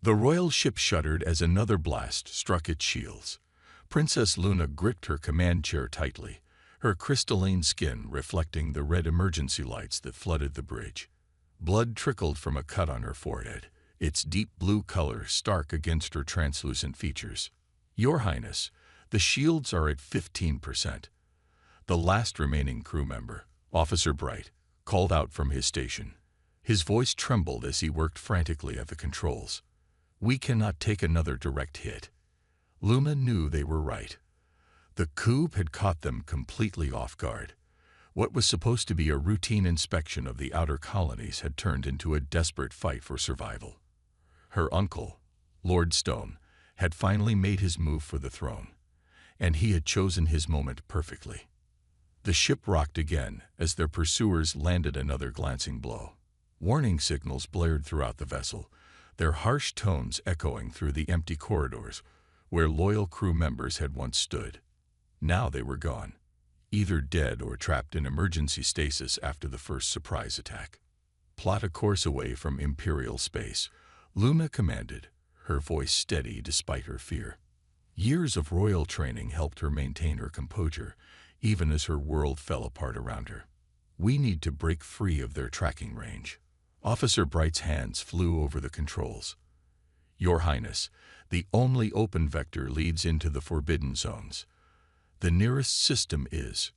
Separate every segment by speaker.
Speaker 1: The royal ship shuddered as another blast struck its shields. Princess Luna gripped her command chair tightly, her crystalline skin reflecting the red emergency lights that flooded the bridge. Blood trickled from a cut on her forehead, its deep blue color stark against her translucent features. "Your Highness, the shields are at 15%. The last remaining crew member, Officer Bright, called out from his station. His voice trembled as he worked frantically at the controls. "We cannot take another direct hit." Luna knew they were right. The coup had caught them completely off guard. What was supposed to be a routine inspection of the outer colonies had turned into a desperate fight for survival. Her uncle, Lord Stone, had finally made his move for the throne, and he had chosen his moment perfectly. The ship rocked again as their pursuers landed another glancing blow. Warning signals blared throughout the vessel, their harsh tones echoing through the empty corridors where loyal crew members had once stood. Now they were gone, either dead or trapped in emergency stasis after the first surprise attack. "Plot a course away from Imperial space," Luna commanded, her voice steady despite her fear. Years of royal training helped her maintain her composure, even as her world fell apart around her. "We need to break free of their tracking range." Officer Bright's hands flew over the controls. "Your Highness, the only open vector leads into the forbidden zones. The nearest system is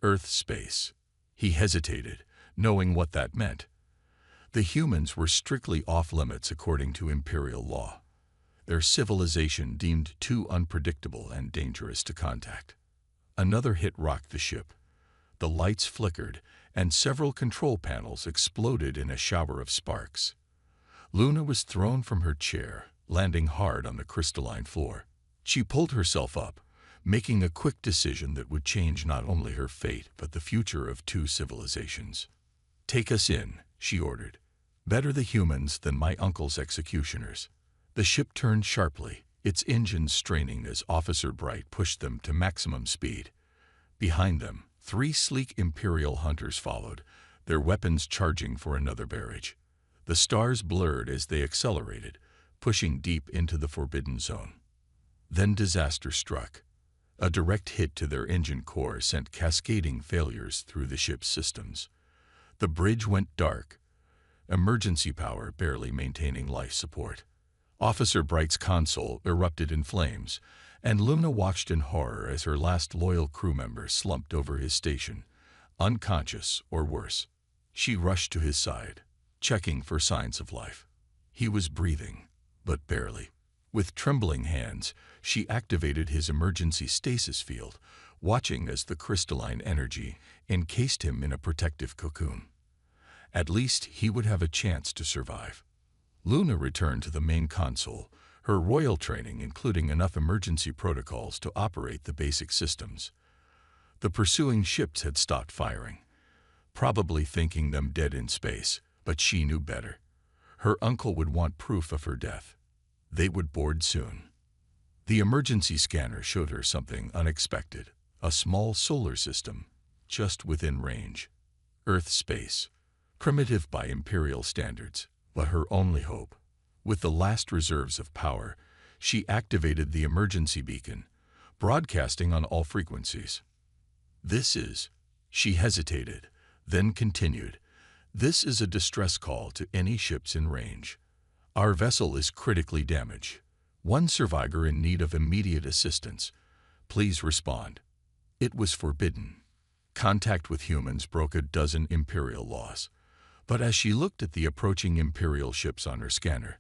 Speaker 1: Earth space." He hesitated, knowing what that meant. The humans were strictly off-limits according to Imperial law, their civilization deemed too unpredictable and dangerous to contact. Another hit rocked the ship. The lights flickered, and several control panels exploded in a shower of sparks. Luna was thrown from her chair, landing hard on the crystalline floor. She pulled herself up, making a quick decision that would change not only her fate but the future of two civilizations. "Take us in," she ordered. "Better the humans than my uncle's executioners." The ship turned sharply, its engines straining as Officer Bright pushed them to maximum speed. Behind them, 3 sleek Imperial hunters followed, their weapons charging for another barrage. The stars blurred as they accelerated, pushing deep into the forbidden zone. Then disaster struck. A direct hit to their engine core sent cascading failures through the ship's systems. The bridge went dark, emergency power barely maintaining life support. Officer Bright's console erupted in flames, and Luna watched in horror as her last loyal crew member slumped over his station, unconscious or worse. She rushed to his side, checking for signs of life. He was breathing, but barely. With trembling hands, she activated his emergency stasis field, watching as the crystalline energy encased him in a protective cocoon. At least he would have a chance to survive. Luna returned to the main console, her royal training including enough emergency protocols to operate the basic systems. The pursuing ships had stopped firing, probably thinking them dead in space, but she knew better. Her uncle would want proof of her death. They would board soon. The emergency scanner showed her something unexpected, a small solar system, just within range. Earth space, primitive by Imperial standards, but her only hope. With the last reserves of power, she activated the emergency beacon, broadcasting on all frequencies. She hesitated, then continued, "This is a distress call to any ships in range. Our vessel is critically damaged. One survivor in need of immediate assistance. Please respond." It was forbidden. Contact with humans broke a dozen Imperial laws. But as she looked at the approaching Imperial ships on her scanner,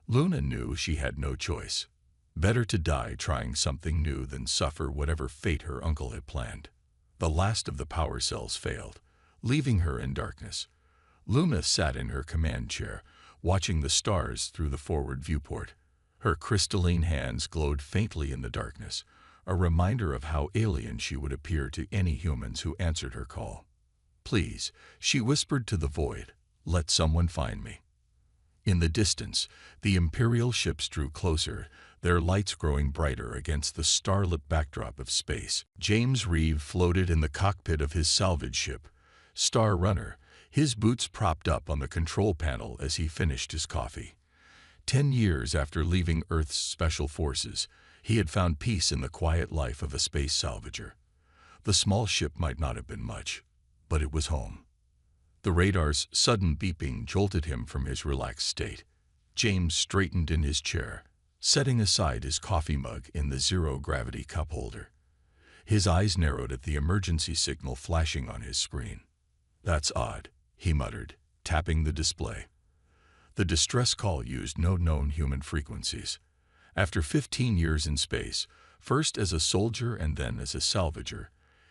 Speaker 1: Luna knew she had no choice. Better to die trying something new than suffer whatever fate her uncle had planned. The last of the power cells failed, leaving her in darkness. Luna sat in her command chair, watching the stars through the forward viewport. Her crystalline hands glowed faintly in the darkness, a reminder of how alien she would appear to any humans who answered her call. "Please," she whispered to the void, "let someone find me." In the distance, the Imperial ships drew closer, their lights growing brighter against the starlit backdrop of space. James Reeve floated in the cockpit of his salvage ship, Star Runner, his boots propped up on the control panel as he finished his coffee. 10 years after leaving Earth's special forces, he had found peace in the quiet life of a space salvager. The small ship might not have been much, but it was home. The radar's sudden beeping jolted him from his relaxed state. James straightened in his chair, setting aside his coffee mug in the zero-gravity cup holder. His eyes narrowed at the emergency signal flashing on his screen. "That's odd," he muttered, tapping the display. The distress call used no known human frequencies. After 15 years in space, first as a soldier and then as a salvager,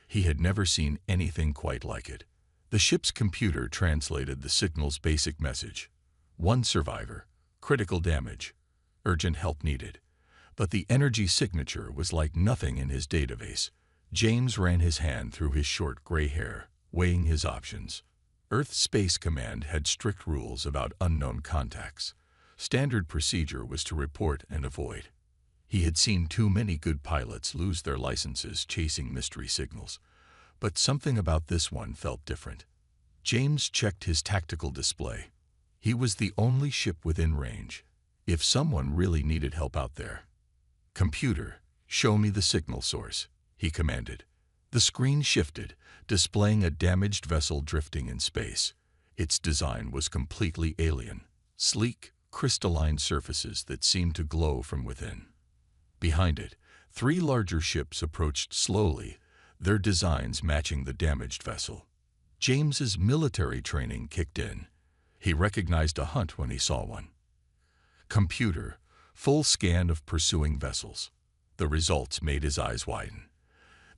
Speaker 1: he had never seen anything quite like it. The ship's computer translated the signal's basic message: "One survivor, critical damage, urgent help needed." But the energy signature was like nothing in his database. James ran his hand through his short gray hair, weighing his options. Earth Space Command had strict rules about unknown contacts. Standard procedure was to report and avoid. He had seen too many good pilots lose their licenses chasing mystery signals, but something about this one felt different. James checked his tactical display. He was the only ship within range. If someone really needed help out there. "Computer, show me the signal source," he commanded. The screen shifted, displaying a damaged vessel drifting in space. Its design was completely alien, sleek, crystalline surfaces that seemed to glow from within. Behind it, 3 larger ships approached slowly, their designs matching the damaged vessel. James's military training kicked in. He recognized a hunt when he saw one. "Computer, full scan of pursuing vessels." The results made his eyes widen.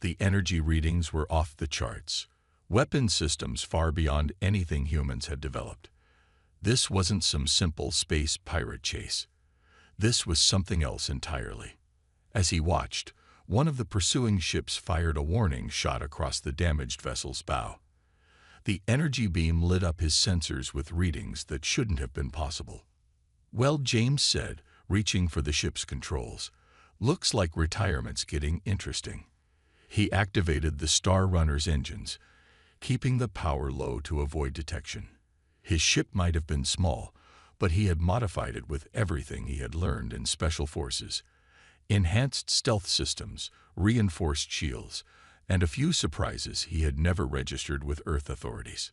Speaker 1: The energy readings were off the charts. Weapon systems far beyond anything humans had developed. This wasn't some simple space pirate chase. This was something else entirely. As he watched, one of the pursuing ships fired a warning shot across the damaged vessel's bow. The energy beam lit up his sensors with readings that shouldn't have been possible. "Well," James said, reaching for the ship's controls, "looks like retirement's getting interesting." He activated the Star Runner's engines, keeping the power low to avoid detection. His ship might have been small, but he had modified it with everything he had learned in special forces. Enhanced stealth systems, reinforced shields, and a few surprises he had never registered with Earth authorities.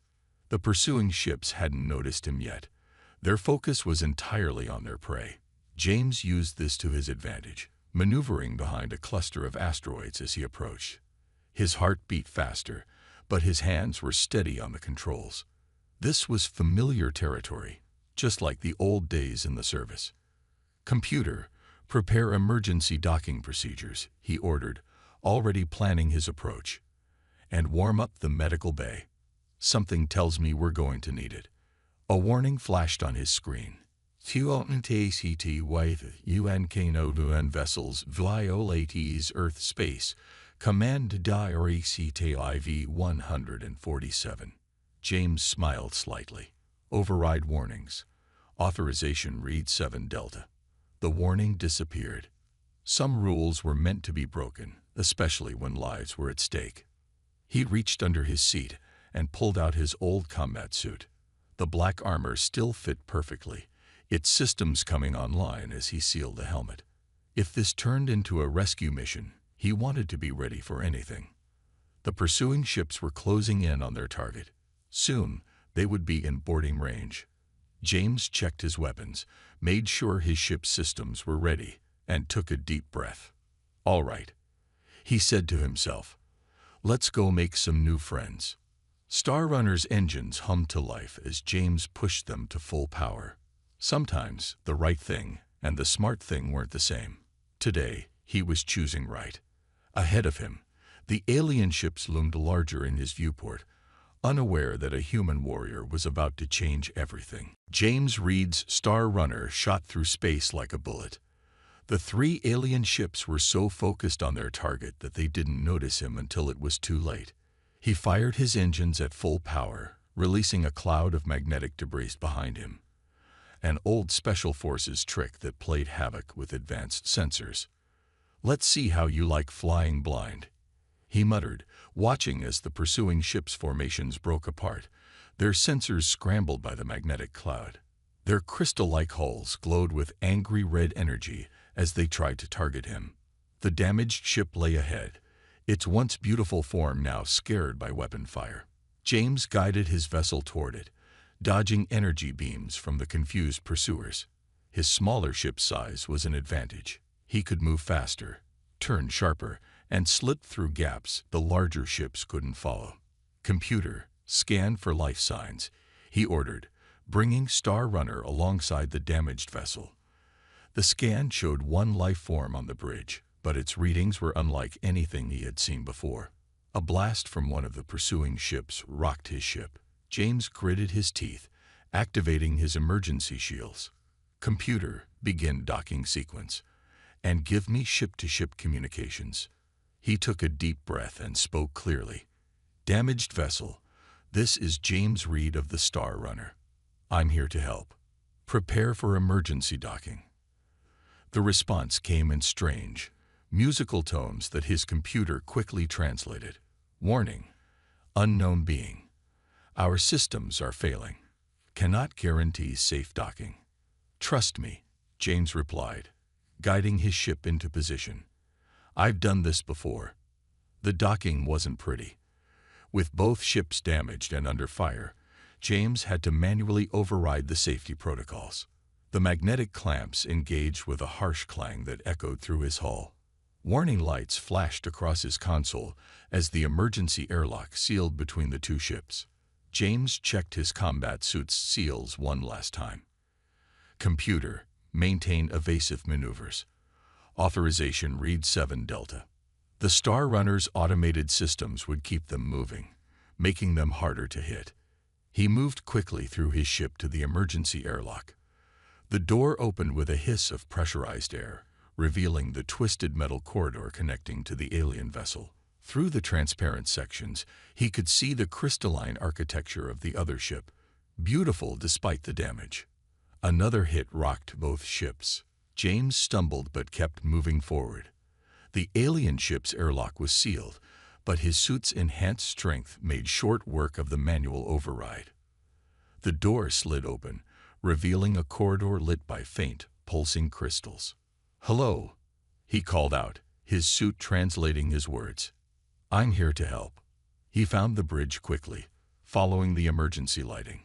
Speaker 1: The pursuing ships hadn't noticed him yet. Their focus was entirely on their prey. James used this to his advantage, maneuvering behind a cluster of asteroids as he approached. His heart beat faster, but his hands were steady on the controls. This was familiar territory, just like the old days in the service. "Computer, prepare emergency docking procedures," he ordered, already planning his approach. "And warm up the medical bay. Something tells me we're going to need it." A warning flashed on his screen. "TCT with UNKNODUN vessels violates Earth space. Command Diary CTIV 147. James smiled slightly. "Override warnings. Authorization read 7 Delta." The warning disappeared. Some rules were meant to be broken, especially when lives were at stake. He reached under his seat and pulled out his old combat suit. The black armor still fit perfectly, its systems coming online as he sealed the helmet. If this turned into a rescue mission, he wanted to be ready for anything. The pursuing ships were closing in on their target. Soon, they would be in boarding range. James checked his weapons, made sure his ship's systems were ready, and took a deep breath. "All right," he said to himself. "Let's go make some new friends." Star Runner's engines hummed to life as James pushed them to full power. Sometimes the right thing and the smart thing weren't the same. Today, he was choosing right. Ahead of him, the alien ships loomed larger in his viewport, unaware that a human warrior was about to change everything. James Reed's Star Runner shot through space like a bullet. The 3 alien ships were so focused on their target that they didn't notice him until it was too late. He fired his engines at full power, releasing a cloud of magnetic debris behind him. An old Special Forces trick that played havoc with advanced sensors. "Let's see how you like flying blind," he muttered, watching as the pursuing ships' formations broke apart, their sensors scrambled by the magnetic cloud. Their crystal-like hulls glowed with angry red energy as they tried to target him. The damaged ship lay ahead, its once beautiful form now scared by weapon fire. James guided his vessel toward it, dodging energy beams from the confused pursuers. His smaller ship's size was an advantage. He could move faster, turn sharper, and slip through gaps the larger ships couldn't follow. "Computer, scan for life signs," he ordered, bringing Star Runner alongside the damaged vessel. The scan showed one life form on the bridge, but its readings were unlike anything he had seen before. A blast from one of the pursuing ships rocked his ship. James gritted his teeth, activating his emergency shields. "Computer, begin docking sequence, and give me ship-to-ship communications." He took a deep breath and spoke clearly. "Damaged vessel, this is James Reed of the Star Runner. I'm here to help. Prepare for emergency docking." The response came in strange, musical tones that his computer quickly translated. "Warning, unknown being. Our systems are failing. Cannot guarantee safe docking." "Trust me," James replied, guiding his ship into position. "I've done this before." The docking wasn't pretty. With both ships damaged and under fire, James had to manually override the safety protocols. The magnetic clamps engaged with a harsh clang that echoed through his hull. Warning lights flashed across his console as the emergency airlock sealed between the two ships. James checked his combat suit's seals one last time. "Computer, maintain evasive maneuvers. Authorization read 7 Delta." The Star Runner's automated systems would keep them moving, making them harder to hit. He moved quickly through his ship to the emergency airlock. The door opened with a hiss of pressurized air, revealing the twisted metal corridor connecting to the alien vessel. Through the transparent sections, he could see the crystalline architecture of the other ship, beautiful despite the damage. Another hit rocked both ships. James stumbled but kept moving forward. The alien ship's airlock was sealed, but his suit's enhanced strength made short work of the manual override. The door slid open, revealing a corridor lit by faint, pulsing crystals. "Hello," he called out, his suit translating his words. "I'm here to help." He found the bridge quickly, following the emergency lighting.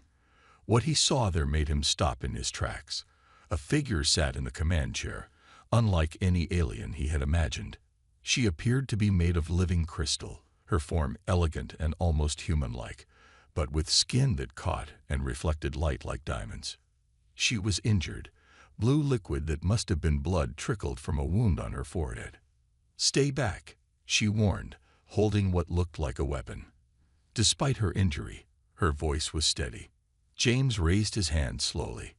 Speaker 1: What he saw there made him stop in his tracks. A figure sat in the command chair, unlike any alien he had imagined. She appeared to be made of living crystal, her form elegant and almost human-like, but with skin that caught and reflected light like diamonds. She was injured. Blue liquid that must have been blood trickled from a wound on her forehead. "Stay back," she warned, holding what looked like a weapon. Despite her injury, her voice was steady. James raised his hand slowly.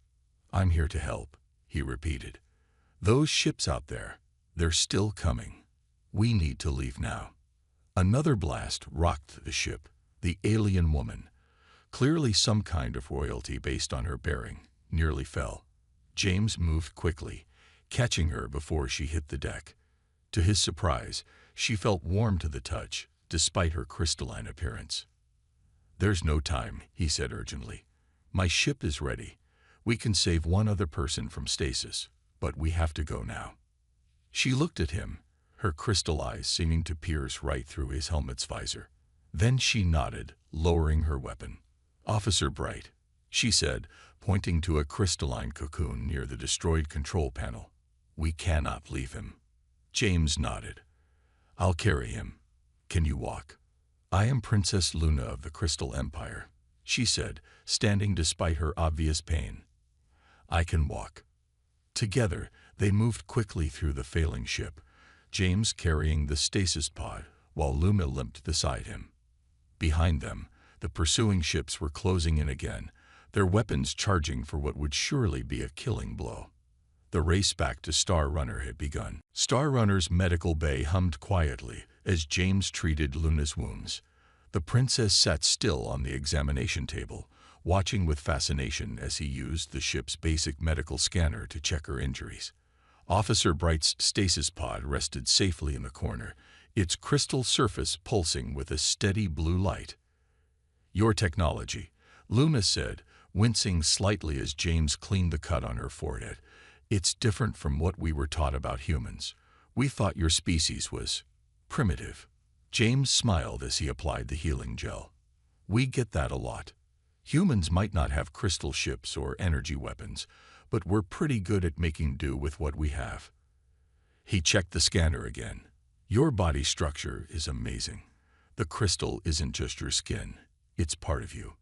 Speaker 1: "I'm here to help," he repeated. "Those ships out there, they're still coming. We need to leave now." Another blast rocked the ship. The alien woman, clearly some kind of royalty based on her bearing, nearly fell. James moved quickly, catching her before she hit the deck. To his surprise, she felt warm to the touch, despite her crystalline appearance. "There's no time," he said urgently. "My ship is ready. We can save one other person from stasis, but we have to go now." She looked at him, her crystal eyes seeming to pierce right through his helmet's visor. Then she nodded, lowering her weapon. "Officer Bright," she said, pointing to a crystalline cocoon near the destroyed control panel. "We cannot leave him." James nodded. "I'll carry him. Can you walk?" "I am Princess Luna of the Crystal Empire," she said, standing despite her obvious pain. "I can walk." Together, they moved quickly through the failing ship, James carrying the stasis pod while Luna limped beside him. Behind them, the pursuing ships were closing in again, their weapons charging for what would surely be a killing blow. The race back to Star Runner had begun. Star Runner's medical bay hummed quietly as James treated Luna's wounds. The princess sat still on the examination table, watching with fascination as he used the ship's basic medical scanner to check her injuries. Officer Bright's stasis pod rested safely in the corner, its crystal surface pulsing with a steady blue light. "Your technology," Luna said, wincing slightly as James cleaned the cut on her forehead. "It's different from what we were taught about humans. We thought your species was primitive." James smiled as he applied the healing gel. "We get that a lot. Humans might not have crystal ships or energy weapons, but we're pretty good at making do with what we have." He checked the scanner again. "Your body structure is amazing. The crystal isn't just your skin, it's part of you."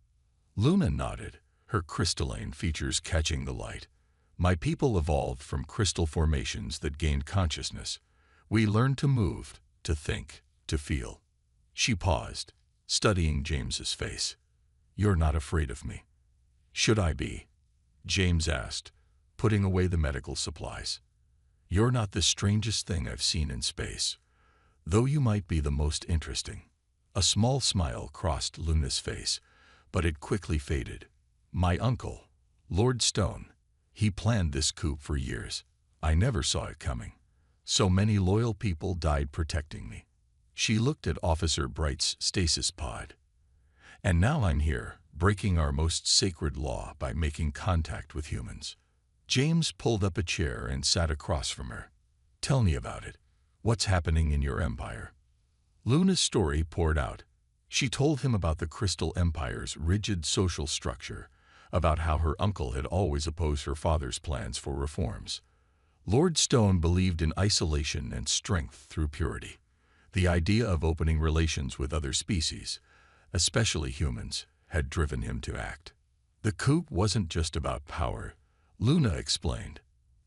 Speaker 1: Luna nodded, her crystalline features catching the light. "My people evolved from crystal formations that gained consciousness. We learned to move, to think, to feel." She paused, studying James's face. "You're not afraid of me." "Should I be?" James asked, putting away the medical supplies. "You're not the strangest thing I've seen in space, though you might be the most interesting." A small smile crossed Luna's face, but it quickly faded. "My uncle, Lord Stone, he planned this coup for years. I never saw it coming. So many loyal people died protecting me." She looked at Officer Bright's stasis pod. "And now I'm here, breaking our most sacred law by making contact with humans." James pulled up a chair and sat across from her. "Tell me about it. What's happening in your empire?" Luna's story poured out. She told him about the Crystal Empire's rigid social structure, about how her uncle had always opposed her father's plans for reforms. Lord Stone believed in isolation and strength through purity. The idea of opening relations with other species, especially humans, had driven him to act. "The coup wasn't just about power," Luna explained.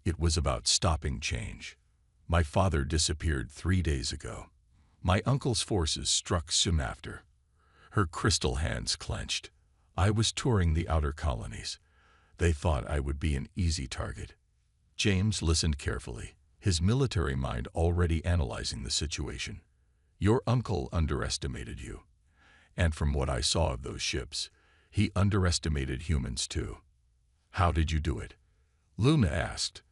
Speaker 1: "It was about stopping change. My father disappeared 3 days ago. My uncle's forces struck soon after." Her crystal hands clenched. "I was touring the outer colonies. They thought I would be an easy target." James listened carefully, his military mind already analyzing the situation. "Your uncle underestimated you. And from what I saw of those ships, he underestimated humans too." "How did you do it?" Luna asked.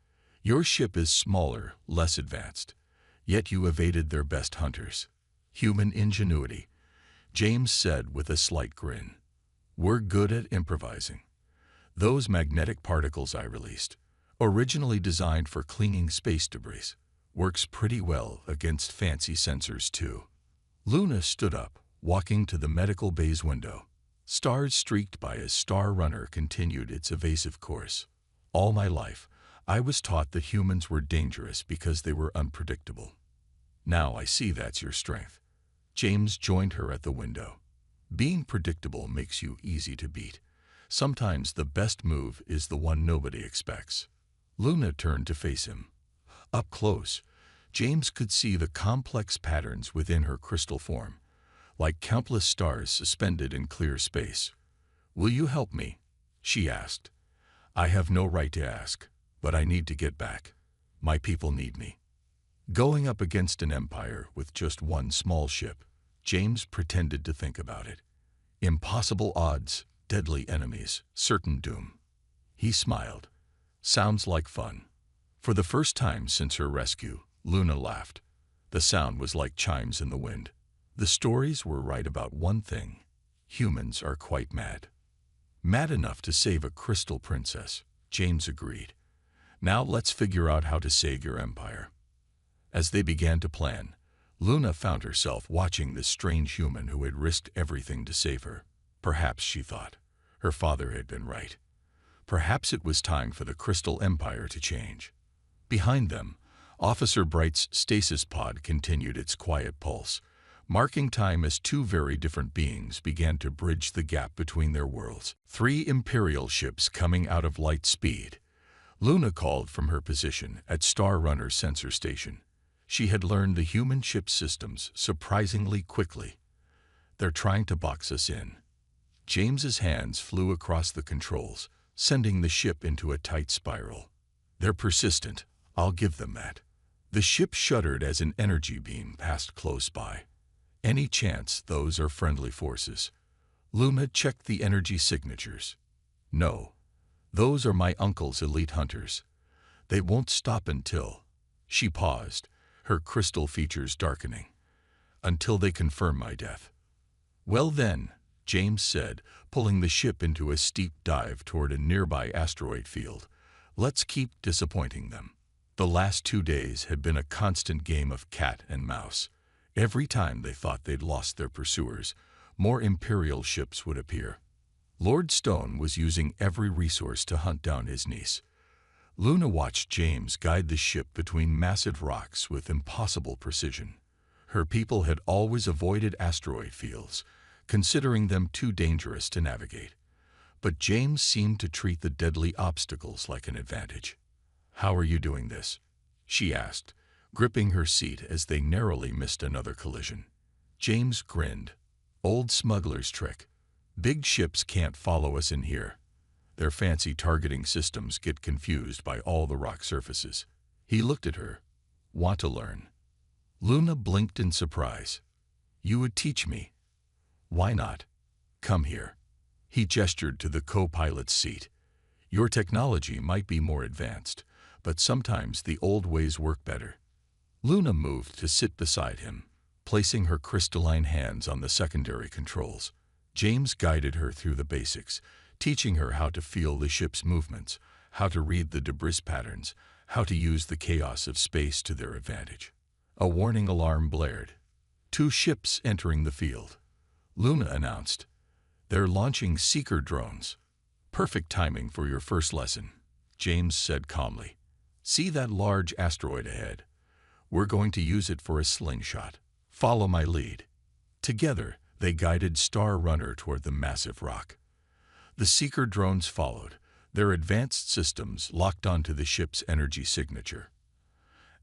Speaker 1: "Your ship is smaller, less advanced, yet you evaded their best hunters." "Human ingenuity," James said with a slight grin. "We're good at improvising. Those magnetic particles I released, originally designed for cleaning space debris, works pretty well against fancy sensors too." Luna stood up, walking to the medical bay's window. Stars streaked by as Star Runner continued its evasive course. "All my life, I was taught that humans were dangerous because they were unpredictable. Now I see that's your strength." James joined her at the window. "Being predictable makes you easy to beat. Sometimes the best move is the one nobody expects." Luna turned to face him. Up close, James could see the complex patterns within her crystal form, like countless stars suspended in clear space. "Will you help me?" she asked. "I have no right to ask, but I need to get back. My people need me." Going up against an empire with just one small ship, James pretended to think about it. Impossible odds, deadly enemies, certain doom. He smiled. "Sounds like fun." For the first time since her rescue, Luna laughed. The sound was like chimes in the wind. The stories were right about one thing. Humans are quite mad. "Mad enough to save a crystal princess," James agreed. "Now let's figure out how to save your empire." As they began to plan, Luna found herself watching this strange human who had risked everything to save her. Perhaps, she thought, her father had been right. Perhaps it was time for the Crystal Empire to change. Behind them, Officer Bright's stasis pod continued its quiet pulse, marking time as two very different beings began to bridge the gap between their worlds. 3 Imperial ships coming out of light speed. Luna called from her position at Star Runner Sensor Station. She had learned the human ship systems surprisingly quickly. "They're trying to box us in." James's hands flew across the controls, sending the ship into a tight spiral. "They're persistent, I'll give them that." The ship shuddered as an energy beam passed close by. "Any chance those are friendly forces?" Luna checked the energy signatures. "No. Those are my uncle's elite hunters. They won't stop until—" She paused, her crystal features darkening. "Until they confirm my death." "Well then," James said, pulling the ship into a steep dive toward a nearby asteroid field. "Let's keep disappointing them." The last 2 days had been a constant game of cat and mouse. Every time they thought they'd lost their pursuers, more Imperial ships would appear. Lord Stone was using every resource to hunt down his niece. Luna watched James guide the ship between massive rocks with impossible precision. Her people had always avoided asteroid fields, considering them too dangerous to navigate. But James seemed to treat the deadly obstacles like an advantage. "How are you doing this?" she asked, gripping her seat as they narrowly missed another collision. James grinned. "Old smuggler's trick. Big ships can't follow us in here. Their fancy targeting systems get confused by all the rock surfaces." He looked at her. "Want to learn?" Luna blinked in surprise. "You would teach me?" "Why not? Come here." He gestured to the co-pilot's seat. "Your technology might be more advanced, but sometimes the old ways work better." Luna moved to sit beside him, placing her crystalline hands on the secondary controls. James guided her through the basics, teaching her how to feel the ship's movements, how to read the debris patterns, how to use the chaos of space to their advantage. A warning alarm blared. "2 ships entering the field," Luna announced. "They're launching seeker drones." "Perfect timing for your first lesson," James said calmly. "See that large asteroid ahead? We're going to use it for a slingshot. Follow my lead." Together, they guided Star Runner toward the massive rock. The seeker drones followed, their advanced systems locked onto the ship's energy signature.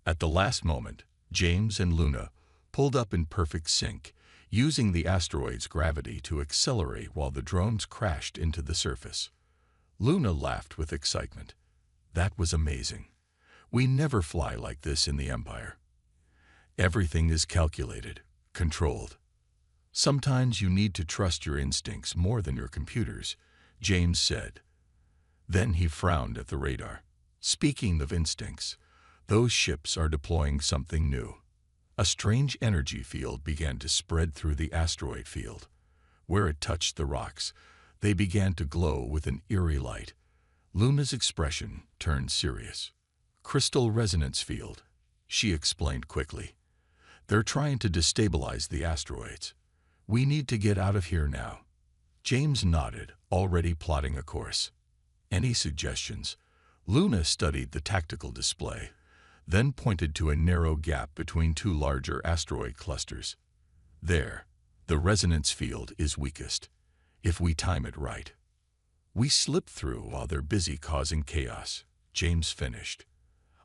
Speaker 1: At the last moment, James and Luna pulled up in perfect sync, using the asteroid's gravity to accelerate while the drones crashed into the surface. Luna laughed with excitement. "That was amazing. We never fly like this in the Empire. Everything is calculated, controlled. Sometimes you need to trust your instincts more than your computers," James said. Then he frowned at the radar. "Speaking of instincts, those ships are deploying something new." A strange energy field began to spread through the asteroid field. Where it touched the rocks, they began to glow with an eerie light. Luna's expression turned serious. "Crystal resonance field," she explained quickly. "They're trying to destabilize the asteroids. We need to get out of here now." James nodded, already plotting a course. "Any suggestions?" Luna studied the tactical display, then pointed to a narrow gap between 2 larger asteroid clusters. "There, the resonance field is weakest, if we time it right." "We slip through while they're busy causing chaos," James finished.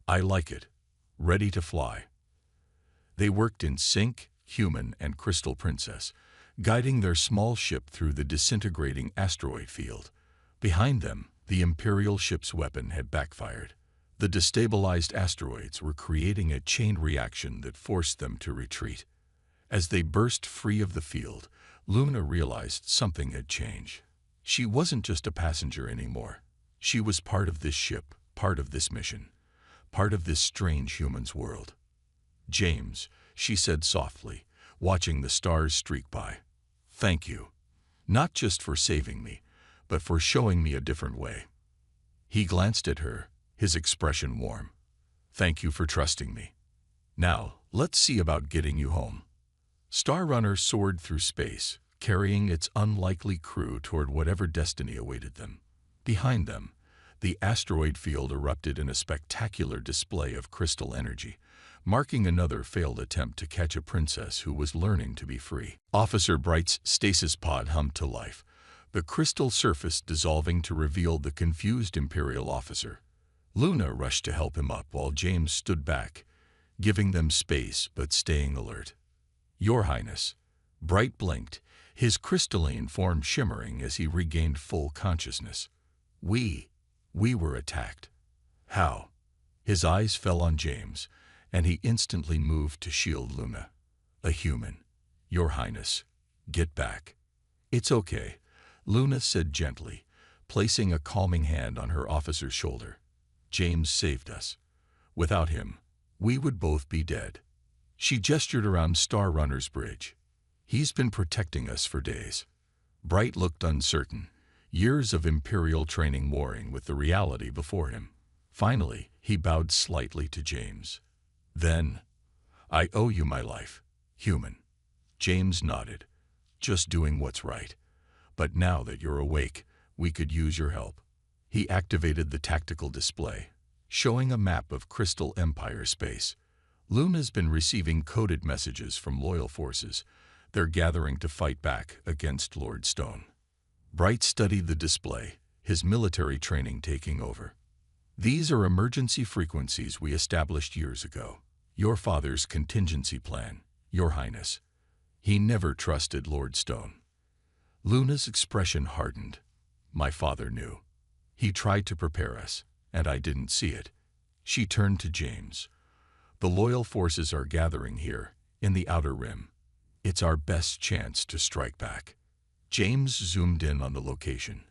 Speaker 1: "I like it. Ready to fly." They worked in sync, human and Crystal Princess, guiding their small ship through the disintegrating asteroid field. Behind them, the Imperial ship's weapon had backfired. The destabilized asteroids were creating a chain reaction that forced them to retreat. As they burst free of the field, Luna realized something had changed. She wasn't just a passenger anymore. She was part of this ship, part of this mission, part of this strange human's world. "James," she said softly, watching the stars streak by. "Thank you. Not just for saving me, but for showing me a different way." He glanced at her, his expression warm. "Thank you for trusting me. Now, let's see about getting you home." Star Runner soared through space, carrying its unlikely crew toward whatever destiny awaited them. Behind them, the asteroid field erupted in a spectacular display of crystal energy, marking another failed attempt to catch a princess who was learning to be free. Officer Bright's stasis pod hummed to life, the crystal surface dissolving to reveal the confused Imperial officer. Luna rushed to help him up while James stood back, giving them space but staying alert. "Your Highness." Bright blinked, his crystalline form shimmering as he regained full consciousness. We were attacked." "How?" His eyes fell on James, and he instantly moved to shield Luna. "A human. Your Highness. Get back." "It's okay," Luna said gently, placing a calming hand on her officer's shoulder. "James saved us. Without him, we would both be dead." She gestured around Star Runner's bridge. "He's been protecting us for days." Bright looked uncertain, years of Imperial training warring with the reality before him. Finally, he bowed slightly to James. Then, I owe you my life, human. James nodded. Just doing what's right. But now that you're awake, we could use your help. He activated the tactical display, showing a map of Crystal Empire space. Luna's been receiving coded messages from loyal forces. They're gathering to fight back against Lord Stone. Bright studied the display, his military training taking over. These are emergency frequencies we established years ago. Your father's contingency plan, Your Highness. He never trusted Lord Stone. Luna's expression hardened. My father knew. He tried to prepare us, and I didn't see it. She turned to James. The loyal forces are gathering here, in the Outer Rim. It's our best chance to strike back. James zoomed in on the location.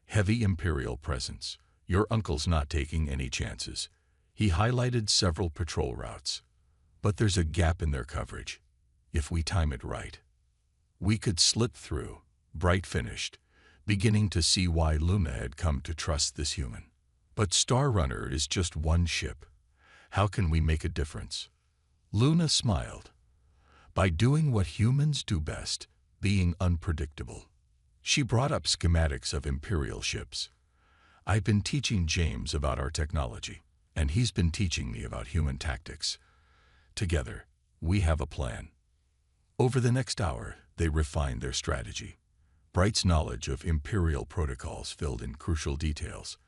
Speaker 1: Heavy Imperial presence. Your uncle's not taking any chances. He highlighted several patrol routes. But there's a gap in their coverage. If we time it right, we could slip through. Bright finished, beginning to see why Luna had come to trust this human. But Star Runner is just one ship. How can we make a difference? Luna smiled. By doing what humans do best, being unpredictable. She brought up schematics of Imperial ships. I've been teaching James about our technology, and he's been teaching me about human tactics. Together, we have a plan. Over the next hour, they refined their strategy. Bright's knowledge of Imperial protocols filled in crucial details.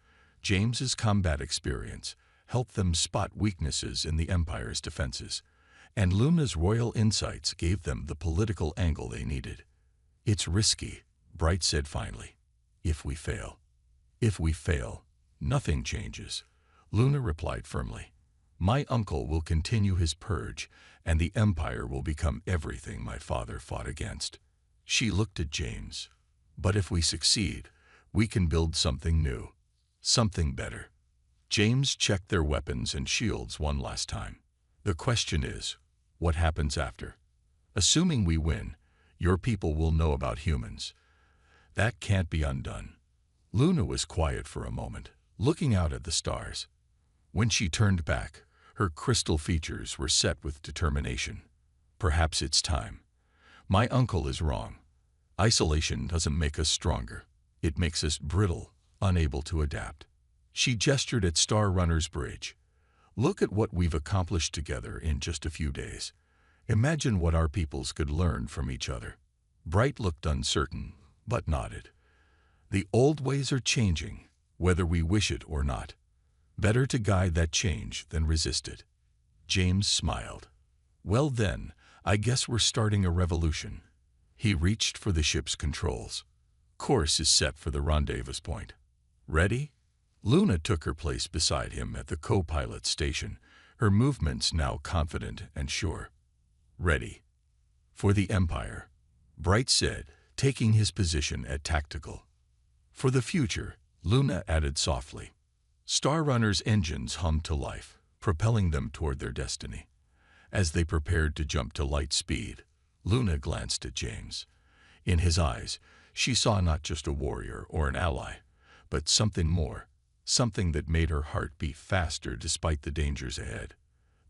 Speaker 1: James's combat experience helped them spot weaknesses in the Empire's defenses, and Luna's royal insights gave them the political angle they needed. It's risky, Bright said finally. If we fail. If we fail, nothing changes. Luna replied firmly. My uncle will continue his purge, and the Empire will become everything my father fought against. She looked at James. But if we succeed, we can build something new, something better. James checked their weapons and shields one last time. The question is, what happens after? Assuming we win, your people will know about humans. That can't be undone. Luna was quiet for a moment, looking out at the stars. When she turned back, her crystal features were set with determination. Perhaps it's time. My uncle is wrong. Isolation doesn't make us stronger. It makes us brittle, unable to adapt. She gestured at Star Runner's bridge. Look at what we've accomplished together in just a few days. Imagine what our peoples could learn from each other. Bright looked uncertain, but nodded. The old ways are changing, whether we wish it or not. Better to guide that change than resist it. James smiled. Well then, I guess we're starting a revolution. He reached for the ship's controls. Course is set for the rendezvous point. Ready? Luna took her place beside him at the co-pilot station, her movements now confident and sure. Ready. For the Empire, Bright said, taking his position at tactical. For the future, Luna added softly. Star Runner's engines hummed to life, propelling them toward their destiny. As they prepared to jump to light speed, Luna glanced at James. In his eyes, she saw not just a warrior or an ally, but something more, something that made her heart beat faster despite the dangers ahead.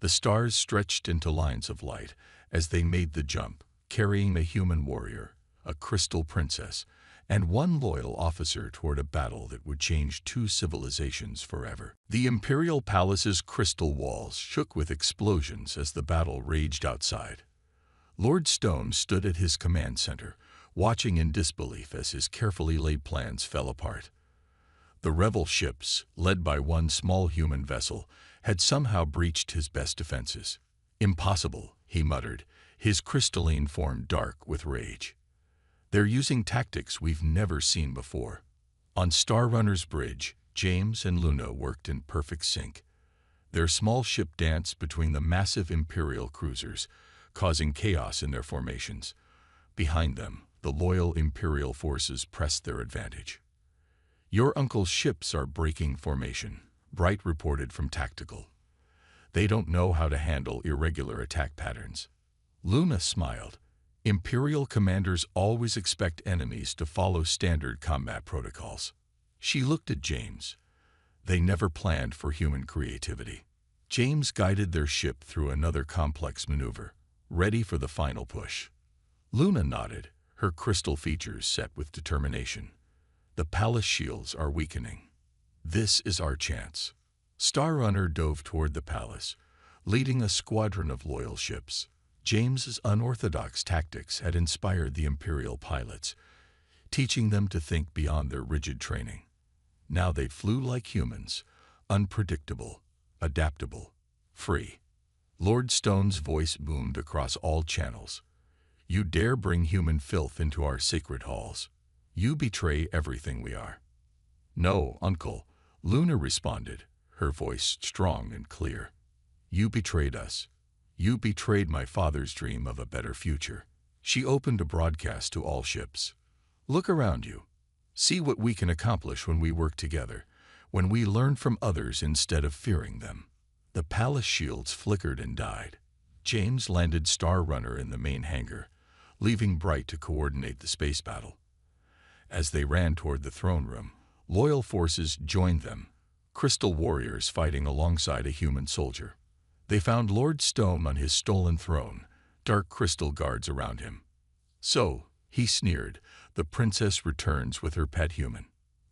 Speaker 1: The stars stretched into lines of light as they made the jump, carrying a human warrior, a crystal princess, and one loyal officer toward a battle that would change two civilizations forever. The Imperial Palace's crystal walls shook with explosions as the battle raged outside. Lord Stone stood at his command center, watching in disbelief as his carefully laid plans fell apart. The rebel ships, led by one small human vessel, had somehow breached his best defenses. Impossible, he muttered, his crystalline form dark with rage. They're using tactics we've never seen before. On Star Runner's bridge, James and Luna worked in perfect sync. Their small ship danced between the massive Imperial cruisers, causing chaos in their formations. Behind them, the loyal Imperial forces pressed their advantage. Your uncle's ships are breaking formation, Bright reported from tactical. They don't know how to handle irregular attack patterns. Luna smiled. Imperial commanders always expect enemies to follow standard combat protocols. She looked at James. They never planned for human creativity. James guided their ship through another complex maneuver, ready for the final push. Luna nodded, her crystal features set with determination. The palace shields are weakening. This is our chance. Star Runner dove toward the palace, leading a squadron of loyal ships. James's unorthodox tactics had inspired the Imperial pilots, teaching them to think beyond their rigid training. Now they flew like humans, unpredictable, adaptable, free. Lord Stone's voice boomed across all channels. You dare bring human filth into our sacred halls. You betray everything we are. No, Uncle, Luna responded, her voice strong and clear. You betrayed us. You betrayed my father's dream of a better future. She opened a broadcast to all ships. Look around you. See what we can accomplish when we work together, when we learn from others instead of fearing them. The palace shields flickered and died. James landed Star Runner in the main hangar, leaving Bright to coordinate the space battle. As they ran toward the throne room, loyal forces joined them, crystal warriors fighting alongside a human soldier. They found Lord Stone on his stolen throne, dark crystal guards around him. So, he sneered, the princess returns with her pet human.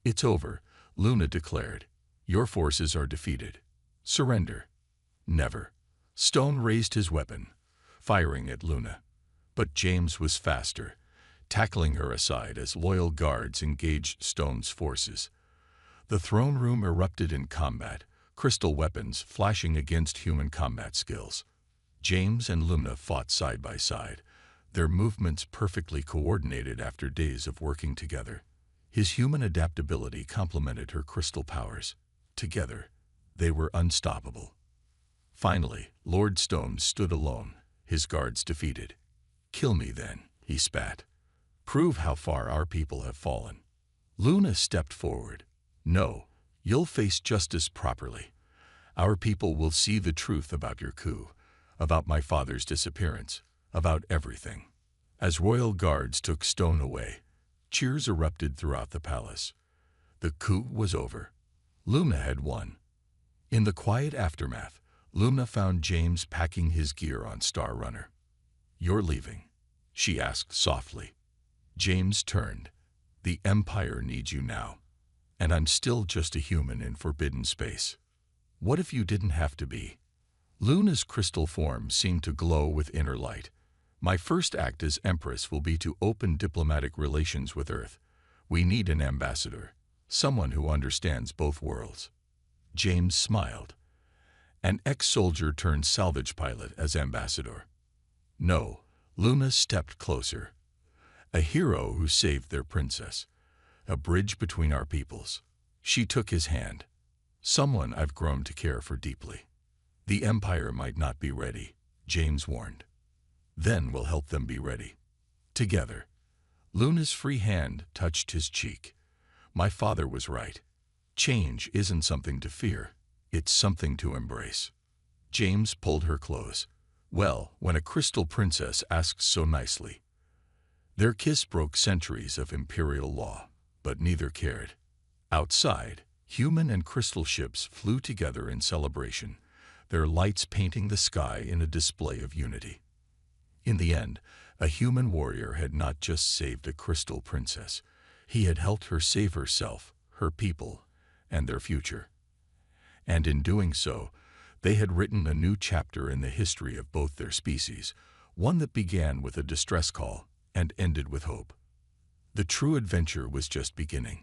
Speaker 1: It's over, Luna declared. Your forces are defeated. Surrender. Never. Stone raised his weapon, firing at Luna. But James was faster, tackling her aside as loyal guards engaged Stone's forces. The throne room erupted in combat, crystal weapons flashing against human combat skills. James and Luna fought side by side, their movements perfectly coordinated after days of working together. His human adaptability complemented her crystal powers. Together, they were unstoppable. Finally, Lord Stone stood alone, his guards defeated. Kill me then, he spat. Prove how far our people have fallen. Luna stepped forward. No, you'll face justice properly. Our people will see the truth about your coup, about my father's disappearance, about everything. As royal guards took Stone away, cheers erupted throughout the palace. The coup was over. Luna had won. In the quiet aftermath, Luna found James packing his gear on Star Runner. You're leaving, she asked softly. James turned. The Empire needs you now. And I'm still just a human in forbidden space. What if you didn't have to be? Luna's crystal form seemed to glow with inner light. My first act as Empress will be to open diplomatic relations with Earth. We need an ambassador, someone who understands both worlds. James smiled. An ex-soldier turned salvage pilot as ambassador. No, Luna stepped closer. A hero who saved their princess. A bridge between our peoples. She took his hand. Someone I've grown to care for deeply. The Empire might not be ready, James warned. Then we'll help them be ready. Together. Luna's free hand touched his cheek. My father was right. Change isn't something to fear. It's something to embrace. James pulled her close. Well, when a crystal princess asks so nicely. Their kiss broke centuries of imperial law, but neither cared. Outside, human and crystal ships flew together in celebration, their lights painting the sky in a display of unity. In the end, a human warrior had not just saved a crystal princess. He had helped her save herself, her people, and their future. And in doing so, they had written a new chapter in the history of both their species, one that began with a distress call and ended with hope. The true adventure was just beginning.